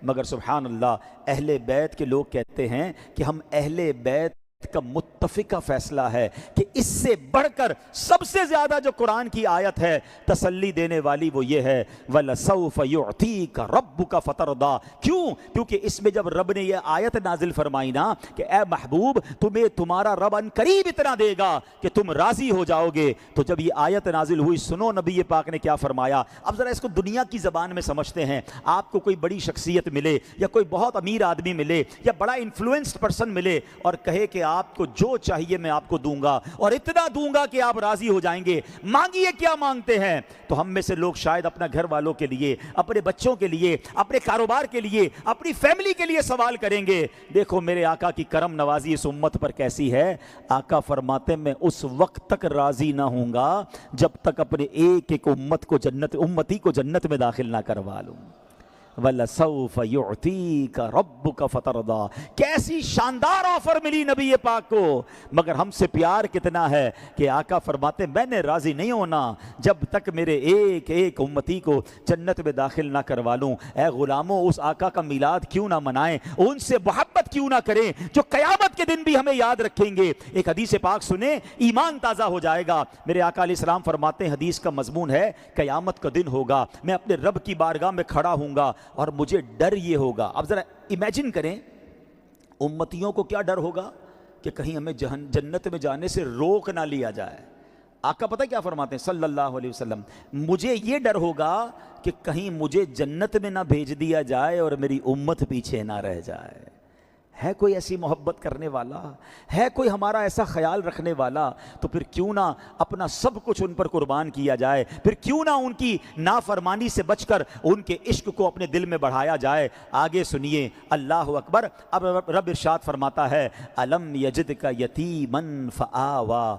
مگر سبحان اللہ اہل بیت کے لوگ کہتے ہیں کہ ہم اہل بیت کا متفقہ فیصلہ ہے کہ اس سے بڑھ کر سب سے زیادہ جو قرآن کی آیت ہے تسلی دینے والی وہ یہ ہے وَلَسَوْفَ يُعْتِيكَ رَبُّكَ فَتَرْضَىٰ۔ کیوں؟ کیونکہ اس میں جب رب نے یہ آیت نازل فرمائی نا کہ اے محبوب تمہیں تمہارا رب ان قریب اتنا دے گا کہ تم راضی ہو جاؤ گے، تو جب یہ آیت نازل ہوئی سنو نبی پاک نے کیا فرمایا۔ اب ذرا اس کو دنیا کی زبان میں سمجھتے ہیں۔ آپ کو کوئی بڑی شخصیت ملے یا کوئی بہت امیر آدمی ملے یا بڑا انفلوئنسڈ پرسن ملے اور کہے کہ آپ کو جو چاہیے میں آپ کو دوں گا اور اتنا دوں گا کہ آپ راضی ہو جائیں گے، مانگیے کیا مانگتے ہیں؟ تو ہم میں سے لوگ شاید اپنا گھر والوں کے لیے، اپنے بچوں کے لیے، اپنے کاروبار کے لیے، اپنی فیملی کے لیے سوال کریں گے۔ دیکھو میرے آقا کی کرم نوازی اس امت پر کیسی ہے۔ آقا فرماتے میں اس وقت تک راضی نہ ہوں گا جب تک اپنے ایک ایک امتی کو جنت میں داخل نہ کروا لوں۔ وَلَسَوْفَ يُعْتِيكَ رَبُّكَ فَتَرْضَىٰ۔ کیسی شاندار آفر ملی نبی پاک کو، مگر ہم سے پیار کتنا ہے کہ آقا فرماتے میں نے راضی نہیں ہونا جب تک میرے ایک ایک امتی کو جنت میں داخل نہ کروا لوں۔ اے غلاموں اس آقا کا میلاد کیوں نہ منائیں، ان سے محبت کیوں نہ کریں جو قیامت کے دن بھی ہمیں یاد رکھیں گے۔ ایک حدیث پاک سنیں، ایمان تازہ ہو جائے گا۔ میرے آقا علیہ السلام فرماتے ہیں حدیث کا مضمون ہے قیامت کا دن ہوگا، میں اپنے رب کی بارگاہ میں کھڑا ہوں گا اور مجھے ڈر یہ ہوگا۔ اب ذرا امیجن کریں امتیوں کو کیا ڈر ہوگا کہ کہیں ہمیں جنت میں جانے سے روک نہ لیا جائے۔ آقا پتہ کیا فرماتے ہیں صلی اللہ علیہ وسلم، مجھے یہ ڈر ہوگا کہ کہیں مجھے جنت میں نہ بھیج دیا جائے اور میری امت پیچھے نہ رہ جائے۔ ہے کوئی ایسی محبت کرنے والا، ہے کوئی ہمارا ایسا خیال رکھنے والا، تو پھر کیوں نہ اپنا سب کچھ ان پر قربان کیا جائے، پھر کیوں نہ ان کی نافرمانی سے بچ کر ان کے عشق کو اپنے دل میں بڑھایا جائے۔ آگے سنیے اللہ اکبر۔ اب رب ارشاد فرماتا ہے الم یجدک یتیما فآوا،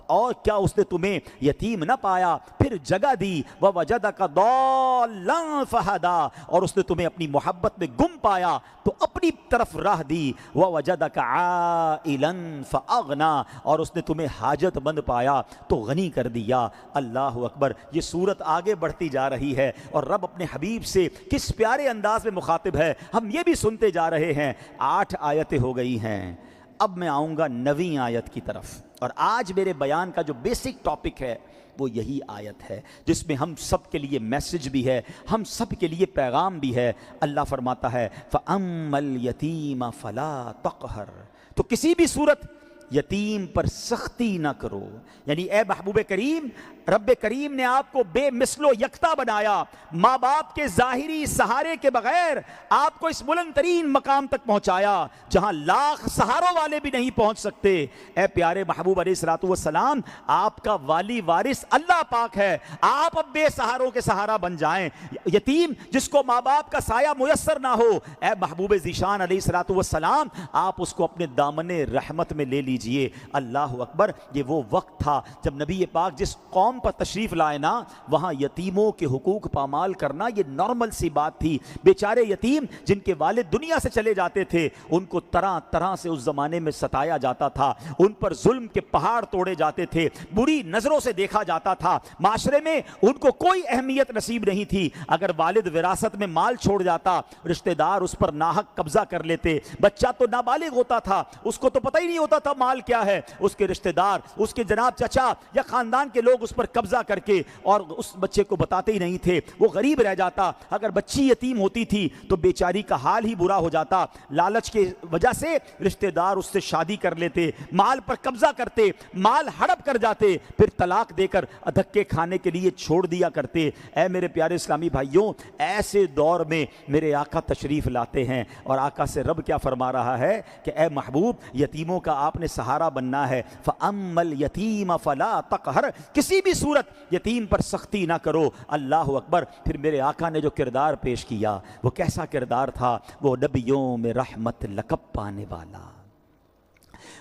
اور کیا اس نے تمہیں یتیم نہ پایا پھر جگہ دی، ووجدک ضالا فہدا، اور اس نے تمہیں اپنی محبت میں گم پایا تو اپنی طرف راہ دی، ووجدک عائلا فاغنا، اور اس نے تمہیں حاجت مند پایا تو غنی کر دیا۔ اللہ اکبر۔ یہ صورت آگے بڑھتی جا رہی ہے اور رب اپنے حبیب سے کس پیارے انداز میں مخاطب ہے ہم یہ بھی سنتے جا رہے ہیں۔ 8 آیتیں ہو گئی ہیں، اب میں آؤں گا 9ویں آیت کی طرف، اور آج میرے بیان کا جو بیسک ٹاپک ہے وہ یہی آیت ہے جس میں ہم سب کے لیے میسج بھی ہے، ہم سب کے لیے پیغام بھی ہے۔ اللہ فرماتا ہے فَأَمَّا الْيَتِيمَ فَلَا تَقْهَرْ، تو کسی بھی صورت یتیم پر سختی نہ کرو۔ یعنی اے محبوب کریم، رب کریم نے آپ کو بے مثل و یکتا بنایا، ماں باپ کے ظاہری سہارے کے بغیر آپ کو اس بلند ترین مقام تک پہنچایا جہاں لاکھ سہاروں والے بھی نہیں پہنچ سکتے۔ اے پیارے محبوب علیہ الصلوۃ والسلام، آپ کا والی وارث اللہ پاک ہے، آپ اب بے سہاروں کے سہارا بن جائیں۔ یتیم جس کو ماں باپ کا سایہ میسر نہ ہو، اے محبوب ذیشان علیہ الصلوۃ والسلام، آپ اس کو اپنے دامن رحمت میں لے لیجئے۔ اللہ اکبر۔ یہ وہ وقت تھا جب نبی پاک جس قوم پر تشریف لائے نا، وہاں یتیموں کے حقوق پامال کرنا یہ نارمل سی بات تھی۔ بیچارے یتیم جن کے والد دنیا سے چلے جاتے تھے، ان کو طرح طرح سے اس زمانے میں ستایا جاتا تھا، ان پر ظلم کے پہاڑ توڑے جاتے تھے، بری نظروں سے دیکھا جاتا تھا، معاشرے میں ان کو کوئی اہمیت نصیب نہیں تھی۔ اگر والد وراثت میں مال چھوڑ جاتا، رشتہ دار اس پر ناحق قبضہ کر لیتے، بچہ تو نابالغ ہوتا تھا، اس کو تو پتہ ہی نہیں ہوتا تھا مال کیا ہے، اس کے رشتہ دار، اس کے جناب چچا یا خاندان کے لوگ اس پر قبضہ کر کے اور اس بچے کو بتاتے ہی نہیں تھے، وہ غریب رہ جاتا۔ اگر بچی یتیم ہوتی تھی تو بیچاری کا حال ہی برا ہو جاتا، لالچ کی وجہ سے رشتہ دار اس سے شادی کر لیتے، مال پر قبضہ کرتے، مال ہڑپ کر جاتے، پھر طلاق دے کر دھکے کھانے کے لیے چھوڑ دیا کرتے۔ اے میرے پیارے اسلامی بھائیوں، ایسے دور میں میرے آقا تشریف لاتے ہیں اور آقا سے رب کیا فرما رہا ہے کہ اے محبوب، یتیموں کا آپ نے سہارا بننا ہے۔ فَأَمَّا الْيَتِيمَ فَلَا تَقْهَرْ، کسی بھی صورت یتیم پر سختی نہ کرو۔ اللہ اکبر۔ پھر میرے آقا نے جو کردار پیش کیا وہ کیسا کردار تھا؟ وہ نبیوں میں رحمت لقب پانے والا،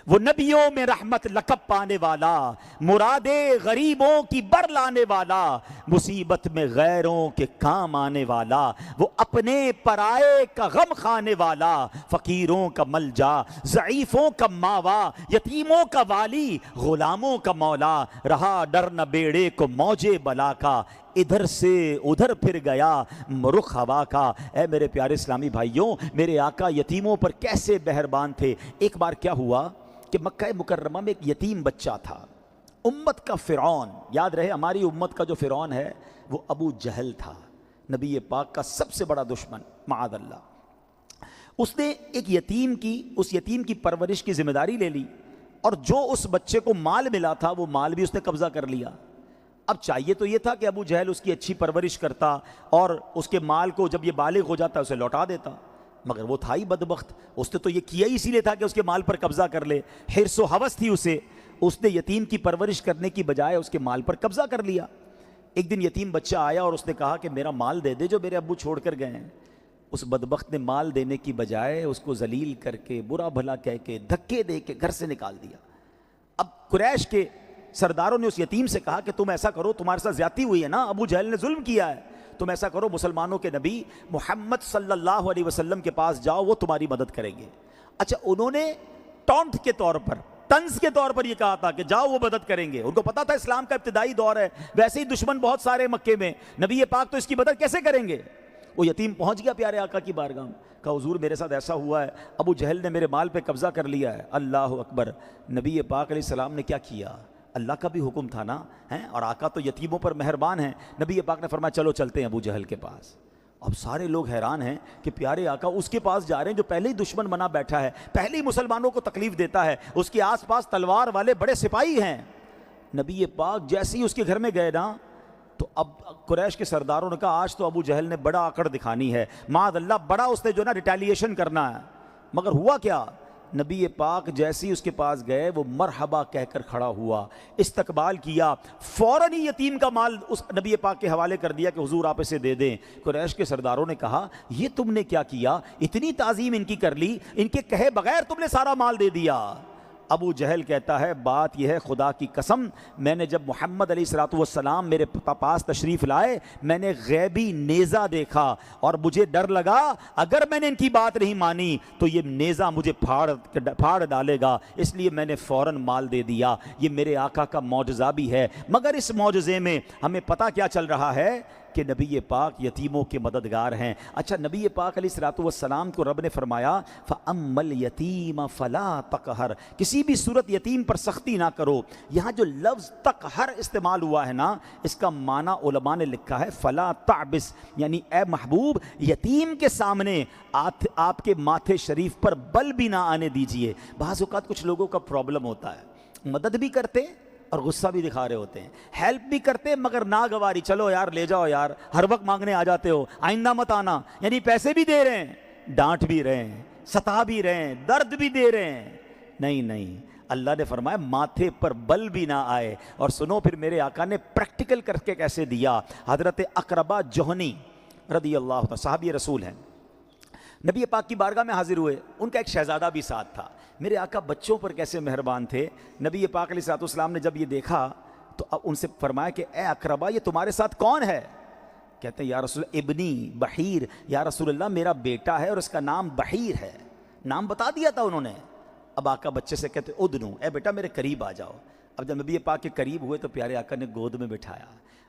وہ نبیوں میں رحمت لقب پانے والا، مرادیں غریبوں کی بر لانے والا، مصیبت میں غیروں کے کام آنے والا، وہ اپنے پرائے کا غم کھانے والا، فقیروں کا ملجا، ضعیفوں کا ماوا، یتیموں کا والی، غلاموں کا مولا، رہا ڈر نہ بیڑے کو موجے بلا کا، ادھر سے ادھر پھر گیا رخ ہوا کا۔ اے میرے پیارے اسلامی بھائیوں، میرے آقا یتیموں پر کیسے مہربان تھے۔ ایک بار کیا ہوا کہ مکہ مکرمہ میں ایک یتیم بچہ تھا، امت کا فرعون، یاد رہے ہماری امت کا جو فرعون ہے وہ ابو جہل تھا، نبی پاک کا سب سے بڑا دشمن معاذ اللہ۔ اس نے ایک اس یتیم کی پرورش کی ذمہ داری لے لی، اور جو اس بچے کو مال ملا تھا وہ مال بھی اس نے قبضہ کر لیا۔ اب چاہیے تو یہ تھا کہ ابو جہل اس کی اچھی پرورش کرتا اور اس کے مال کو جب یہ بالغ ہو جاتا اسے لوٹا دیتا، مگر وہ تھا ہی بدبخت، اس نے تو یہ کیا ہی اسی لیے تھا کہ اس کے مال پر قبضہ کر لے، حرص و ہوس تھی اسے، اس نے یتیم کی پرورش کرنے کی بجائے اس کے مال پر قبضہ کر لیا۔ ایک دن یتیم بچہ آیا اور اس نے کہا کہ میرا مال دے دے جو میرے ابو چھوڑ کر گئے ہیں۔ اس بدبخت نے مال دینے کی بجائے اس کو ذلیل کر کے، برا بھلا کہہ کے، دھکے دے کے گھر سے نکال دیا۔ اب قریش کے سرداروں نے اس یتیم سے کہا کہ تم ایسا کرو، تمہارے ساتھ زیادتی ہوئی ہے نا، ابو جہل نے ظلم کیا ہے، تم ایسا کرو مسلمانوں کے نبی محمد صلی اللہ علیہ وسلم کے پاس جاؤ، وہ تمہاری مدد کریں گے۔ اچھا، انہوں نے ٹونٹ کے طور پر، طنز کے طور پر یہ کہا تھا کہ جاؤ وہ مدد کریں گے، ان کو پتا تھا اسلام کا ابتدائی دور ہے، ویسے ہی دشمن بہت سارے مکے میں، نبی پاک تو اس کی مدد کیسے کریں گے۔ وہ یتیم پہنچ گیا پیارے آقا کی بارگاہ میں، کہا حضور میرے ساتھ ایسا ہوا ہے، ابو جہل نے میرے مال پہ قبضہ کر لیا ہے۔ اللہ اکبر، نبی پاک علیہ السلام نے کیا کیا، اللہ کا بھی حکم تھا نا، اور آقا تو یتیموں پر مہربان ہیں، نبی پاک نے فرمایا چلو چلتے ہیں ابو جہل کے پاس۔ اب سارے لوگ حیران ہیں کہ پیارے آقا اس کے پاس جا رہے ہیں جو پہلے ہی دشمن بنا بیٹھا ہے، پہلے ہی مسلمانوں کو تکلیف دیتا ہے، اس کے آس پاس تلوار والے بڑے سپاہی ہیں۔ نبی پاک جیسے ہی اس کے گھر میں گئے نا، تو اب قریش کے سرداروں نے کہا آج تو ابو جہل نے بڑا آکڑ دکھانی ہے، معاذ اللہ بڑا اس نے جو نا ریٹیلیشن کرنا ہے۔ مگر ہوا کیا، نبی پاک جیسے ہی اس کے پاس گئے وہ مرحبا کہہ کر کھڑا ہوا، استقبال کیا، فوراً ہی یتیم کا مال اس نبی پاک کے حوالے کر دیا کہ حضور آپ اسے دے دیں۔ قریش کے سرداروں نے کہا یہ تم نے کیا کیا، اتنی تعظیم ان کی کر لی، ان کے کہے بغیر تم نے سارا مال دے دیا۔ ابو جہل کہتا ہے بات یہ ہے خدا کی قسم، میں نے جب محمد علیہ الصلوۃ والسلام میرے پاس تشریف لائے، میں نے غیبی نیزہ دیکھا اور مجھے ڈر لگا اگر میں نے ان کی بات نہیں مانی تو یہ نیزہ مجھے پھاڑ ڈالے گا، اس لیے میں نے فوراً مال دے دیا۔ یہ میرے آقا کا معجزہ بھی ہے، مگر اس معجزے میں ہمیں پتہ کیا چل رہا ہے کہ نبی پاک یتیموں کے مددگار ہیں۔ اچھا، نبی پاک علیہ الصلوۃ والسلام کو رب نے فرمایا فَأَمَّا الْيَتِيمَ فَلَا تَقْهَرْ، کسی بھی صورت یتیم پر سختی نہ کرو۔ یہاں جو لفظ تقہر استعمال ہوا ہے نا، اس کا معنی علماء نے لکھا ہے فَلَا تَعْبِسْ، یعنی اے محبوب یتیم کے سامنے آپ کے ماتھے شریف پر بل بھی نہ آنے دیجئے۔ بعض اوقات کچھ لوگوں کا پرابلم ہوتا ہے، مدد بھی کرتے اور غصہ بھی دکھا رہے ہوتے ہیں، ہیلپ بھی کرتے مگر ناگواری، چلو یار لے جاؤ یار، ہر وقت مانگنے آ جاتے ہو، آئندہ مت آنا، یعنی پیسے بھی دے رہے ہیں، ڈانٹ بھی رہے ہیں، ستا بھی رہے ہیں، درد بھی دے رہے ہیں۔ نہیں، اللہ نے فرمایا ماتھے پر بل بھی نہ آئے۔ اور سنو پھر میرے آقا نے پریکٹیکل کر کے کیسے دیا۔ حضرت اقربہ جوہنی رضی اللہ عنہ صحابی رسول ہیں، نبی پاک کی بارگاہ میں حاضر ہوئے، ان کا ایک شہزادہ بھی ساتھ تھا۔ میرے آقا بچوں پر کیسے مہربان تھے، نبی پاک علیہ الصلوۃ والسلام نے جب یہ دیکھا تو اب ان سے فرمایا کہ اے اقربہ یہ تمہارے ساتھ کون ہے؟ کہتے ہیں یا رسول اللہ ابنی بحیر، یا رسول اللہ میرا بیٹا ہے اور اس کا نام بحیر ہے، نام بتا دیا تھا انہوں نے۔ اب آقا بچے سے کہتے ادنو، اے بیٹا میرے قریب آ جاؤ۔ اب جب نبی پاک کے قریب ہوئے تو پیارے آقا نے گود میں بٹھایا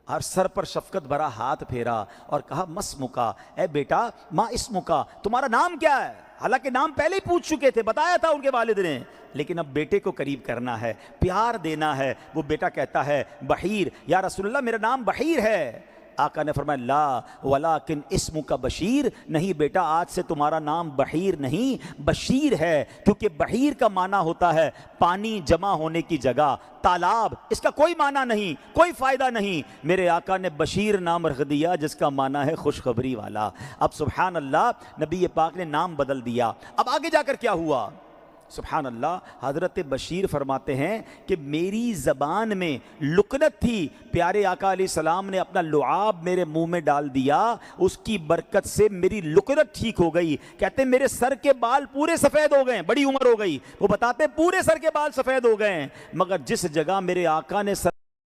اور سر پر شفقت بھرا ہاتھ پھیرا اور کہا مسمکا، اے بیٹا ما اسمکا، تمہارا نام کیا ہے؟ حالانکہ نام پہلے ہی پوچھ چکے تھے، بتایا تھا ان کے والد نے، لیکن اب بیٹے کو قریب کرنا ہے، پیار دینا ہے۔ وہ بیٹا کہتا ہے بحیر، یا رسول اللہ میرا نام بحیر ہے۔ آقا نے فرمایا لا ولیکن اسمک بشیر، نہیں بیٹا آج سے تمہارا نام بحیر نہیں بشیر ہے، کیونکہ بحیر کا معنی ہوتا ہے پانی جمع ہونے کی جگہ، تالاب، اس کا کوئی معنی نہیں، کوئی فائدہ نہیں۔ میرے آقا نے بشیر نام رکھ دیا جس کا معنی ہے خوشخبری والا۔ اب سبحان اللہ نبی پاک نے نام بدل دیا۔ اب آگے جا کر کیا ہوا؟ سبحان اللہ، حضرت بشیر فرماتے ہیں کہ میری زبان میں لکنت تھی، پیارے آقا علیہ السلام نے اپنا لعاب میرے منہ میں ڈال دیا، اس کی برکت سے میری لکنت ٹھیک ہو گئی۔ کہتے ہیں میرے سر کے بال پورے سفید ہو گئے، بڑی عمر ہو گئی، وہ بتاتے پورے سر کے بال سفید ہو گئے، مگر جس جگہ میرے آقا نے